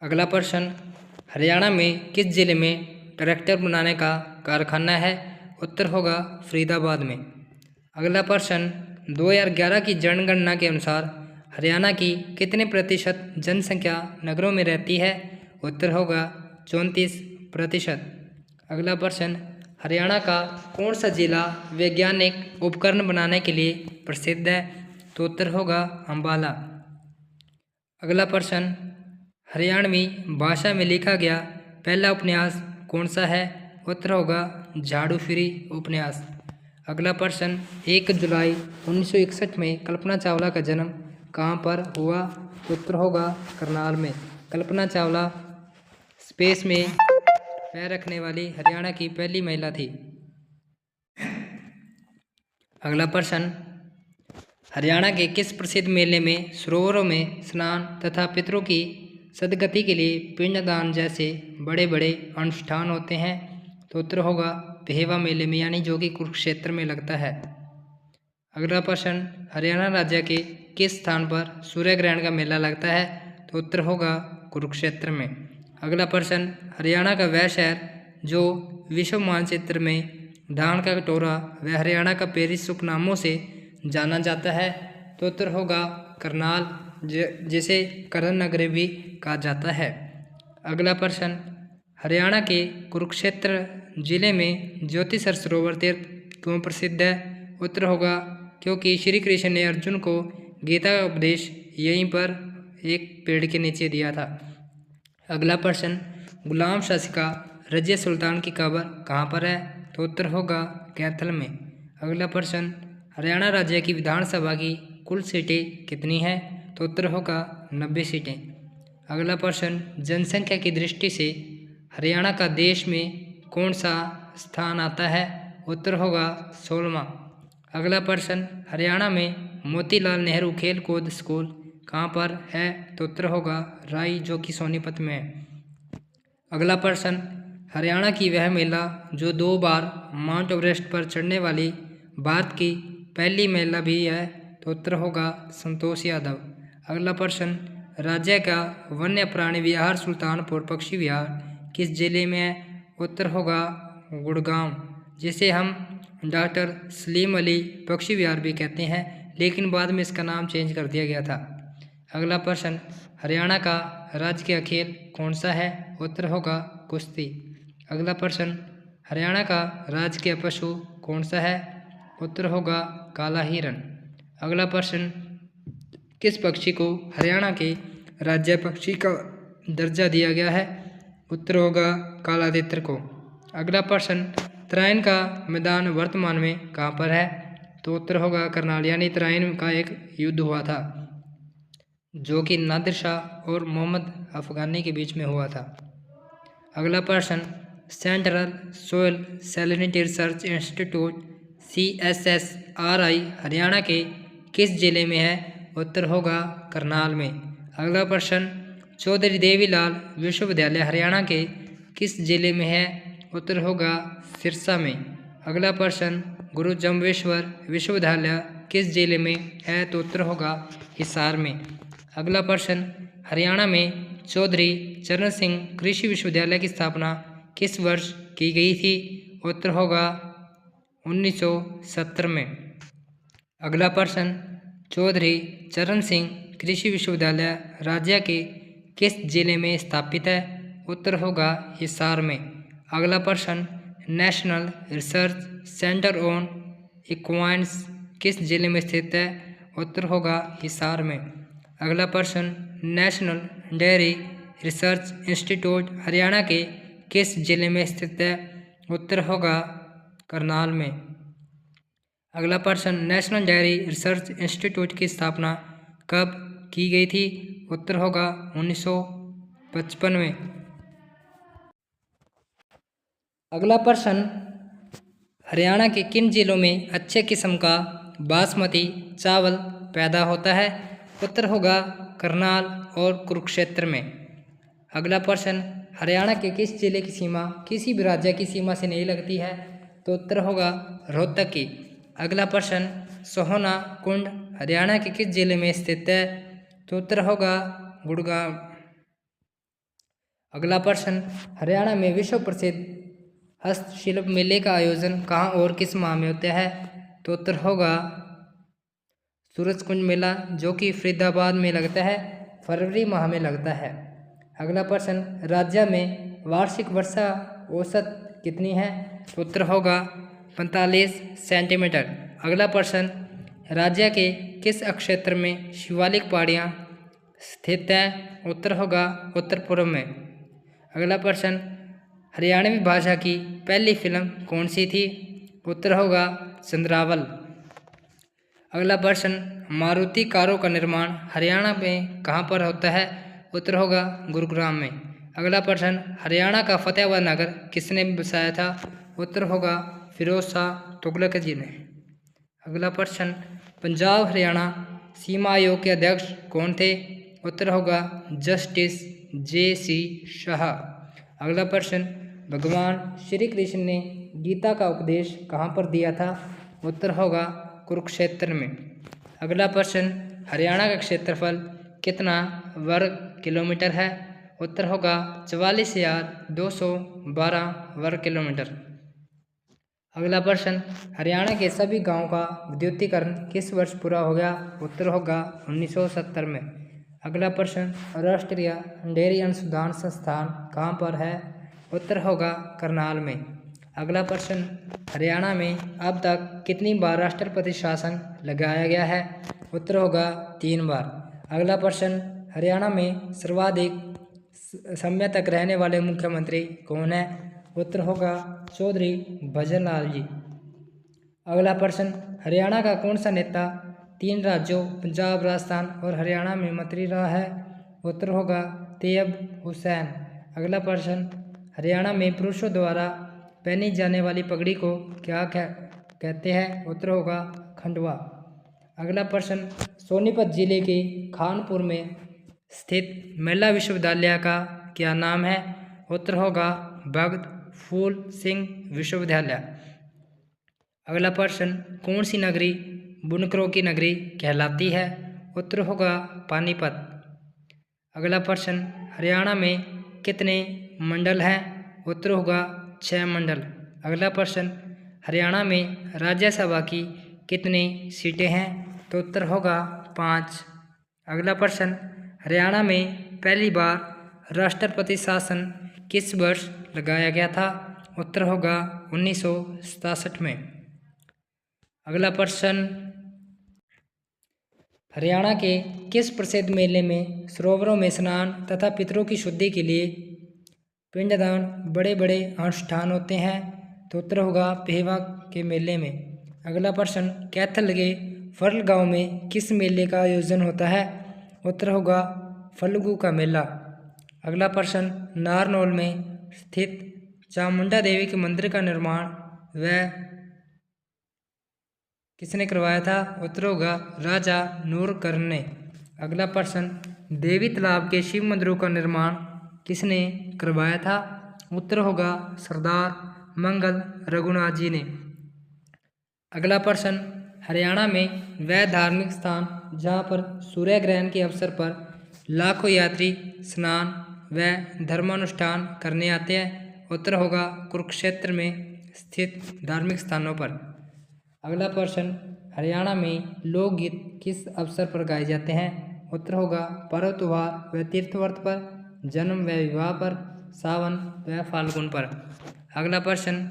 अगला प्रश्न, हरियाणा में किस जिले में ट्रैक्टर बनाने का कारखाना है? उत्तर होगा फरीदाबाद में। अगला प्रश्न, 2011 की जनगणना के अनुसार हरियाणा की कितने प्रतिशत जनसंख्या नगरों में रहती है? उत्तर होगा 34%। अगला प्रश्न, हरियाणा का कौन सा जिला वैज्ञानिक उपकरण बनाने के लिए प्रसिद्ध है? तो उत्तर होगा अम्बाला। अगला प्रश्न, हरियाणवी भाषा में लिखा गया पहला उपन्यास कौन सा है? उत्तर होगा झाड़ू फिरी उपन्यास। अगला प्रश्न, 1 जुलाई 1961 में कल्पना चावला का जन्म कहाँ पर हुआ? उत्तर होगा करनाल में। कल्पना चावला स्पेस में पैर रखने वाली हरियाणा की पहली महिला थी। अगला प्रश्न, हरियाणा के किस प्रसिद्ध मेले में सरोवरों में स्नान तथा पितरों की सदगति के लिए पिंडदान जैसे बड़े बड़े अनुष्ठान होते हैं? तो उत्तर होगा पेहवा मेले में, यानी जो कि कुरुक्षेत्र में लगता है। अगला प्रश्न, हरियाणा राज्य के किस स्थान पर सूर्य ग्रहण का मेला लगता है? तो उत्तर होगा कुरुक्षेत्र में। अगला प्रश्न, हरियाणा का वह शहर जो विश्व मानचित्र में धान का कटोरा व हरियाणा का पेरिस उपनामों से जाना जाता है? तो उत्तर होगा करनाल, जिसे करण नगरी भी कहा जाता है। अगला प्रश्न, हरियाणा के कुरुक्षेत्र जिले में ज्योतिसर सरोवर तीर्थ क्यों प्रसिद्ध है? उत्तर होगा क्योंकि श्री कृष्ण ने अर्जुन को गीता का उपदेश यहीं पर एक पेड़ के नीचे दिया था। अगला प्रश्न, गुलाम शासिका रजिया सुल्तान की कब्र कहाँ पर है? तो उत्तर होगा कैथल में। अगला प्रश्न, हरियाणा राज्य की विधानसभा की कुल सीटें कितनी हैं? तो उत्तर होगा 90 सीटें। अगला प्रश्न, जनसंख्या की दृष्टि से हरियाणा का देश में कौन सा स्थान आता है? उत्तर होगा 16वां। अगला प्रश्न, हरियाणा में मोतीलाल नेहरू खेल कूद स्कूल कहाँ पर है? तो उत्तर होगा राई, जो कि सोनीपत में है। अगला प्रश्न, हरियाणा की वह महिला जो 2 बार माउंट एवरेस्ट पर चढ़ने वाली भारत की पहली महिला भी है? तो उत्तर होगा संतोष यादव। अगला प्रश्न, राज्य का वन्य प्राणी विहार सुल्तानपुर पक्षी विहार किस जिले में है? उत्तर होगा गुड़गांव, जिसे हम डॉक्टर सलीम अली पक्षी विहार भी कहते हैं, लेकिन बाद में इसका नाम चेंज कर दिया गया था। अगला प्रश्न, हरियाणा का राजकीय खेल कौन सा है? उत्तर होगा कुश्ती। अगला प्रश्न, हरियाणा का राजकीय पशु कौन सा है? उत्तर होगा काला हिरन। अगला प्रश्न, किस पक्षी को हरियाणा के राज्य पक्षी का दर्जा दिया गया है? उत्तर होगा काला तितर को। अगला प्रश्न, तराइन का मैदान वर्तमान में कहाँ पर है? तो उत्तर होगा करनाल, यानी तराइन का एक युद्ध हुआ था जो कि नादिर शाह और मोहम्मद अफगानी के बीच में हुआ था। अगला प्रश्न, central soil salinity research institute CSSRI Haryana के किस जिले में है? उत्तर होगा करनाल में। अगला प्रश्न, चौधरी देवीलाल विश्वविद्यालय हरियाणा के किस जिले में है? उत्तर होगा सिरसा में। अगला प्रश्न, गुरु जम्बेश्वर विश्वविद्यालय किस जिले में है? तो उत्तर होगा हिसार में। अगला प्रश्न, हरियाणा में चौधरी चरण सिंह कृषि विश्वविद्यालय की स्थापना किस वर्ष की गई थी? उत्तर होगा 1970 में। अगला प्रश्न, चौधरी चरण सिंह कृषि विश्वविद्यालय राज्य के किस जिले में स्थापित है? उत्तर होगा हिसार में। अगला प्रश्न, नेशनल रिसर्च सेंटर ऑन इक्वाइन्स किस जिले में स्थित है? उत्तर होगा हिसार में। अगला प्रश्न, national dairy research institute Haryana के किस जिले में स्थित है? उत्तर होगा करनाल में। अगला प्रश्न, नेशनल डेयरी रिसर्च इंस्टीट्यूट की स्थापना कब की गई थी? उत्तर होगा 1955 में। अगला प्रश्न, हरियाणा के किन जिलों में अच्छे किस्म का बासमती चावल पैदा होता है? उत्तर होगा करनाल और कुरुक्षेत्र में। अगला प्रश्न, हरियाणा के किस जिले की सीमा किसी भी राज्य की सीमा से नहीं लगती है? तो उत्तर होगा रोहतक की। अगला प्रश्न, सोहना कुंड हरियाणा के किस जिले में स्थित है? तो उत्तर होगा गुड़गांव। अगला प्रश्न, हरियाणा में विश्व प्रसिद्ध हस्तशिल्प मेले का आयोजन कहाँ और किस माह में होता है? तो उत्तर होगा सूरजकुंड मेला, जो कि फरीदाबाद में लगता है, फरवरी माह में लगता है। अगला प्रश्न, राज्य में वार्षिक वर्षा औसत कितनी है? तो उत्तर होगा 45 सेंटीमीटर। अगला प्रश्न, राज्य के किस क्षेत्र में शिवालिक पहाड़ियाँ स्थित हैं? उत्तर होगा उत्तर पूर्व में। अगला प्रश्न, हरियाणवी भाषा की पहली फिल्म कौन सी थी? उत्तर होगा चंद्रावल। अगला प्रश्न, मारुति कारों का निर्माण हरियाणा में कहाँ पर होता है? उत्तर होगा गुरुग्राम में। अगला प्रश्न, हरियाणा का फतेहाबाद नगर किसने बसाया था? उत्तर होगा फिरोज शाह तुगलक जी ने। अगला प्रश्न, पंजाब हरियाणा सीमा आयोग के अध्यक्ष कौन थे? उत्तर होगा जस्टिस J.C. शाह। अगला प्रश्न, भगवान श्री कृष्ण ने गीता का उपदेश कहाँ पर दिया था? उत्तर होगा कुरुक्षेत्र में। अगला प्रश्न, हरियाणा का क्षेत्रफल कितना वर्ग किलोमीटर है? उत्तर होगा 44,212 वर्ग किलोमीटर। अगला प्रश्न, हरियाणा के सभी गांवों का विद्युतीकरण किस वर्ष पूरा हो गया? उत्तर होगा 1970 में। अगला प्रश्न, राष्ट्रीय डेयरी अनुसंधान संस्थान कहाँ पर है? उत्तर होगा करनाल में। अगला प्रश्न, हरियाणा में अब तक कितनी बार राष्ट्रपति शासन लगाया गया है? उत्तर होगा 3 बार। अगला प्रश्न, हरियाणा में सर्वाधिक समय तक रहने वाले मुख्यमंत्री कौन है? उत्तर होगा चौधरी भजन लाल जी। अगला प्रश्न, हरियाणा का कौन सा नेता 3 राज्यों पंजाब, राजस्थान और हरियाणा में मंत्री रहा है? उत्तर होगा तैयब हुसैन। अगला प्रश्न, हरियाणा में पुरुषों द्वारा पहनी जाने वाली पगड़ी को क्या कहते हैं? उत्तर होगा खंडवा। अगला प्रश्न, सोनीपत जिले के खानपुर में स्थित महिला विश्वविद्यालय का क्या नाम है? उत्तर होगा भगत फूल सिंह विश्वविद्यालय। अगला प्रश्न, कौन सी नगरी बुनकरों की नगरी कहलाती है? उत्तर होगा पानीपत। अगला प्रश्न, हरियाणा में कितने मंडल हैं? उत्तर होगा 6 मंडल। अगला प्रश्न, हरियाणा में राज्यसभा की कितनी सीटें हैं? तो उत्तर होगा 5। अगला प्रश्न, हरियाणा में पहली बार राष्ट्रपति शासन किस वर्ष लगाया गया था? उत्तर होगा 1967 में। अगला प्रश्न, हरियाणा के किस प्रसिद्ध मेले में सरोवरों में स्नान तथा पितरों की शुद्धि के लिए पिंडदान बड़े बड़े अनुष्ठान होते हैं? तो उत्तर होगा पेहवा के मेले में। अगला प्रश्न, कैथल के फर्ल गांव में किस मेले का आयोजन होता है? उत्तर होगा फल्गु का मेला। अगला प्रश्न, नारनौल में स्थित चामुंडा देवी के मंदिर का निर्माण वह किसने करवाया था? उत्तर होगा राजा नूरकर्ण ने। अगला प्रश्न, देवी तालाब के शिव मंदिरों का निर्माण किसने करवाया था? उत्तर होगा सरदार मंगल रघुनाथ जी ने। अगला प्रश्न, हरियाणा में वह धार्मिक स्थान जहाँ पर सूर्य ग्रहण के अवसर पर लाखों यात्री स्नान व धर्मानुष्ठान करने आते हैं? उत्तर होगा कुरुक्षेत्र में स्थित धार्मिक स्थानों पर। अगला प्रश्न, हरियाणा में लोकगीत किस अवसर पर गाए जाते हैं? उत्तर होगा पर्व त्योहार व तीर्थव्रत पर, जन्म व विवाह पर, सावन व फाल्गुन पर। अगला प्रश्न,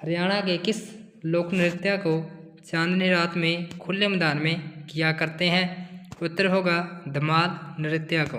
हरियाणा के किस लोक नृत्य को चांदनी रात में खुले मैदान में किया करते हैं? उत्तर होगा धमाल नृत्य को।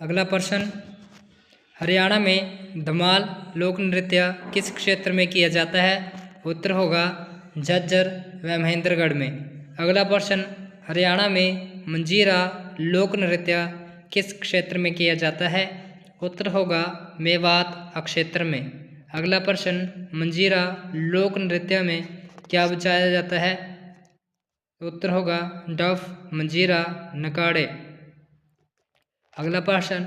अगला प्रश्न, हरियाणा में धमाल लोक नृत्य किस क्षेत्र में किया जाता है? उत्तर होगा झज्जर व महेंद्रगढ़ में। अगला प्रश्न, हरियाणा में मंजीरा लोक नृत्य किस क्षेत्र में किया जाता है? उत्तर होगा मेवात क्षेत्र में। अगला प्रश्न, मंजीरा लोक नृत्य में क्या बजाया जाता है? उत्तर होगा डफ, मंजीरा, नगाड़े। अगला प्रश्न,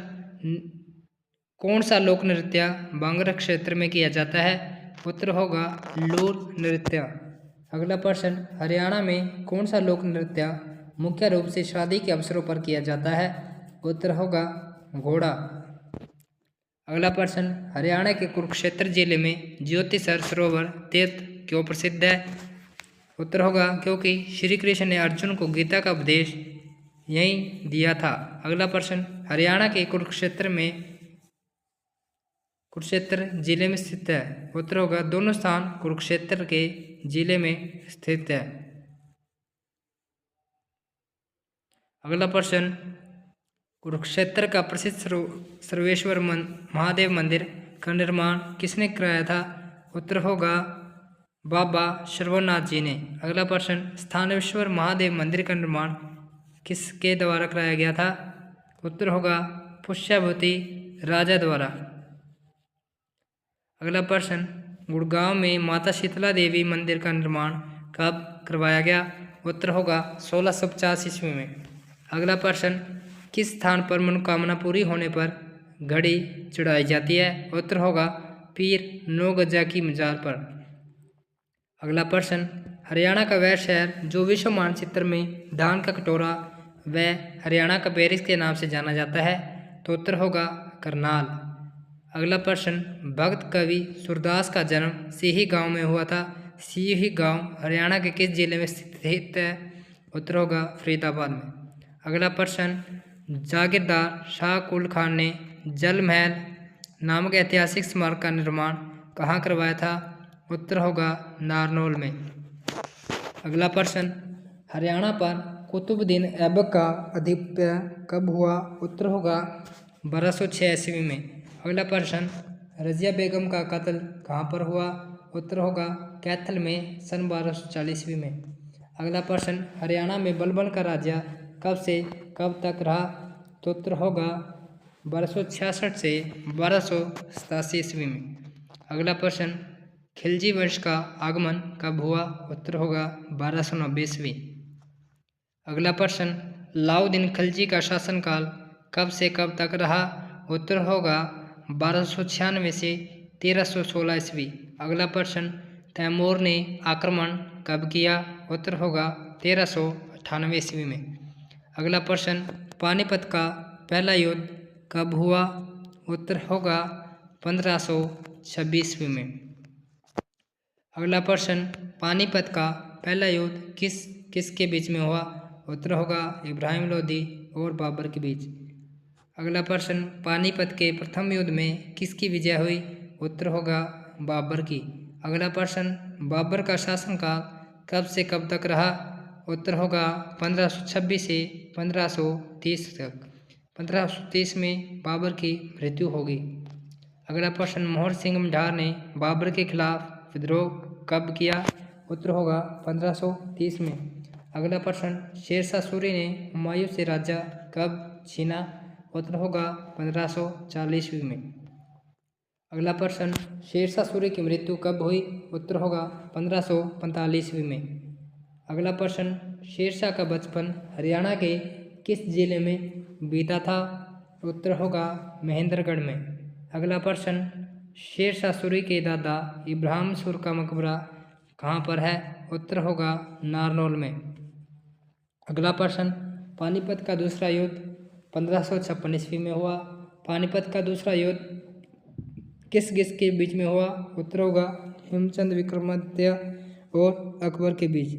कौन सा लोक नृत्य बांगरा क्षेत्र में किया जाता है? उत्तर होगा लूर नृत्य। अगला प्रश्न, हरियाणा में कौन सा लोक नृत्य मुख्य रूप से शादी के अवसरों पर किया जाता है? उत्तर होगा घोड़ा। अगला प्रश्न, हरियाणा के कुरुक्षेत्र जिले में ज्योतिसर सरोवर तीर्थ क्यों प्रसिद्ध है? उत्तर होगा क्योंकि श्री कृष्ण ने अर्जुन को गीता का उपदेश यहीं दिया था। अगला प्रश्न, हरियाणा के कुरुक्षेत्र जिले में स्थित है। उत्तर होगा दोनों स्थान कुरुक्षेत्र के जिले में स्थित है। अगला प्रश्न, कुरुक्षेत्र का प्रसिद्ध सर्वेश्वर महादेव मंदिर का निर्माण किसने कराया था? उत्तर होगा बाबा श्रवणनाथ जी ने। अगला प्रश्न, स्थानेश्वर महादेव मंदिर का निर्माण किसके द्वारा कराया गया था? उत्तर होगा पुष्यभूति राजा द्वारा। अगला प्रश्न, गुड़गांव में माता शीतला देवी मंदिर का निर्माण कब करवाया गया? उत्तर होगा 1650 ईस्वी में। अगला प्रश्न, किस स्थान पर मनोकामना पूरी होने पर घड़ी चढ़ाई जाती है? उत्तर होगा पीर 9 गजा की मजार पर। अगला प्रश्न, हरियाणा का वह शहर जो विश्व मानचित्र में धान का कटोरा व हरियाणा का पेरिस के नाम से जाना जाता है? तो उत्तर होगा करनाल। अगला प्रश्न, भक्त कवि सूरदास का जन्म सीही गांव में हुआ था। सीही गांव हरियाणा के किस जिले में स्थित है? उत्तर होगा फरीदाबाद में। अगला प्रश्न, जागीरदार शाह कुल खान ने जल महल नामक ऐतिहासिक स्मारक का निर्माण कहाँ करवाया था? उत्तर होगा नारनौल में। अगला प्रश्न, हरियाणा पर कुतुबुद्दीन ऐबक का अधिपत्य कब हुआ? उत्तर होगा 1206 ईस्वी में। अगला प्रश्न, रजिया बेगम का कत्ल कहाँ पर हुआ? उत्तर होगा कैथल में सन 1240 ईस्वी में। अगला प्रश्न, हरियाणा में बलबन का राज्य कब से कब तक रहा? तो उत्तर होगा 1266 से 1287 ईस्वी में। अगला प्रश्न, खिलजी वंश का आगमन कब हुआ? उत्तर होगा 1290 ईस्वी। अगला प्रश्न, अलाउद्दीन खिलजी का शासनकाल कब से कब तक रहा? उत्तर होगा 1296 से 1316 ईस्वी। अगला प्रश्न, तैमूर ने आक्रमण कब किया? उत्तर होगा 1398 ईस्वी में। अगला प्रश्न, पानीपत का पहला युद्ध कब हुआ? उत्तर होगा 1526 ईस्वी में। अगला प्रश्न, पानीपत का पहला युद्ध किसके बीच में हुआ? उत्तर होगा इब्राहिम लोदी और बाबर के बीच। अगला प्रश्न, पानीपत के प्रथम युद्ध में किसकी विजय हुई? उत्तर होगा बाबर की। अगला प्रश्न, बाबर का शासनकाल कब से कब तक रहा? उत्तर होगा 1526 से 1530 तक। 1530 में बाबर की मृत्यु होगी। अगला प्रश्न, मोहर सिंह मल्हार ने बाबर के खिलाफ विद्रोह कब किया? उत्तर होगा 1530 में। अगला प्रश्न, शेरशाह सूरी ने हुमायूं से राज्य कब छीना? उत्तर होगा 1540 ईस्वी में। अगला प्रश्न, शेरशाह सूरी की मृत्यु कब हुई? उत्तर होगा 1545 ईस्वी में। अगला प्रश्न, शेरशाह का बचपन हरियाणा के किस जिले में बीता था? उत्तर होगा महेंद्रगढ़ में। अगला प्रश्न, शेरशाह सूरी के दादा इब्राहिम सूर का मकबरा कहाँ पर है? उत्तर होगा नारनौल में। अगला प्रश्न, पानीपत का दूसरा युद्ध 1556 ईस्वी में हुआ। पानीपत का दूसरा युद्ध किस के बीच में हुआ? उत्तर होगा हेमचंद विक्रमादित्य और अकबर के बीच।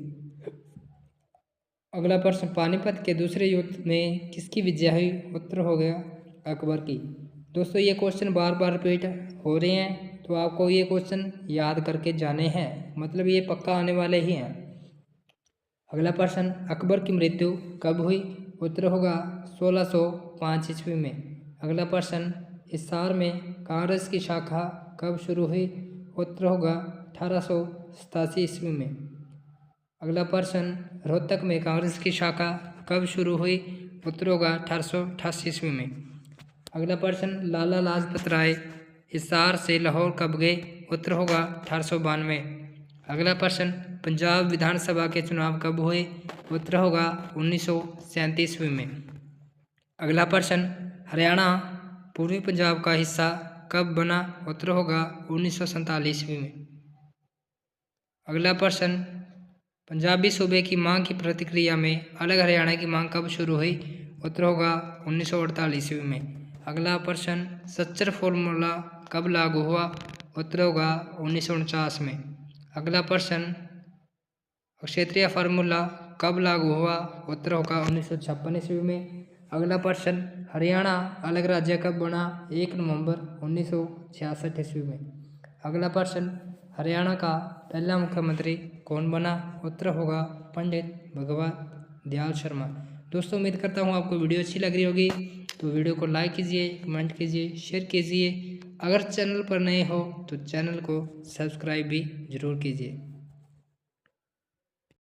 अगला प्रश्न, पानीपत के दूसरे युद्ध में किसकी विजय हुई? उत्तर हो गया अकबर की। दोस्तों, ये क्वेश्चन बार बार रिपीट हो रहे हैं, तो आपको ये क्वेश्चन याद करके जाने हैं, मतलब ये पक्का आने वाले ही हैं। अगला प्रश्न, अकबर की मृत्यु कब हुई? उत्तर होगा 1605 ईस्वी में। अगला प्रश्न, हिसार में कांग्रेस की शाखा कब शुरू हुई? उत्तर होगा 1887 ईस्वी में। अगला प्रश्न, रोहतक में कांग्रेस की शाखा कब शुरू हुई? उत्तर होगा 1888 ईस्वी में। अगला प्रश्न, लाला लाजपत राय हिसार से लाहौर कब गए? उत्तर होगा 1892। अगला प्रश्न, पंजाब विधानसभा के चुनाव कब हुए? उत्तर होगा 1937 ईस्वी में। अगला प्रश्न, हरियाणा पूर्वी पंजाब का हिस्सा कब बना? उत्तर होगा 1947 ईस्वी में। अगला प्रश्न, पंजाबी सूबे की मांग की प्रतिक्रिया में अलग हरियाणा की मांग कब शुरू हुई? उत्तर होगा 1948 ईस्वी में। अगला प्रश्न, सच्चर फॉर्मूला कब लागू हुआ? उत्तर होगा 1949 में। अगला प्रश्न, क्षेत्रीय फार्मूला कब लागू हुआ? उत्तर होगा 1956 ईस्वी में। अगला प्रश्न, हरियाणा अलग राज्य कब बना? 1 नवंबर 1966 ईस्वी में। अगला प्रश्न, हरियाणा का पहला मुख्यमंत्री कौन बना? उत्तर होगा पंडित भगवत दयाल शर्मा। दोस्तों उम्मीद करता हूँ आपको वीडियो अच्छी लग रही होगी, तो वीडियो को लाइक कीजिए, कमेंट कीजिए, शेयर कीजिए। अगर चैनल पर नए हो तो चैनल को सब्सक्राइब भी जरूर कीजिए।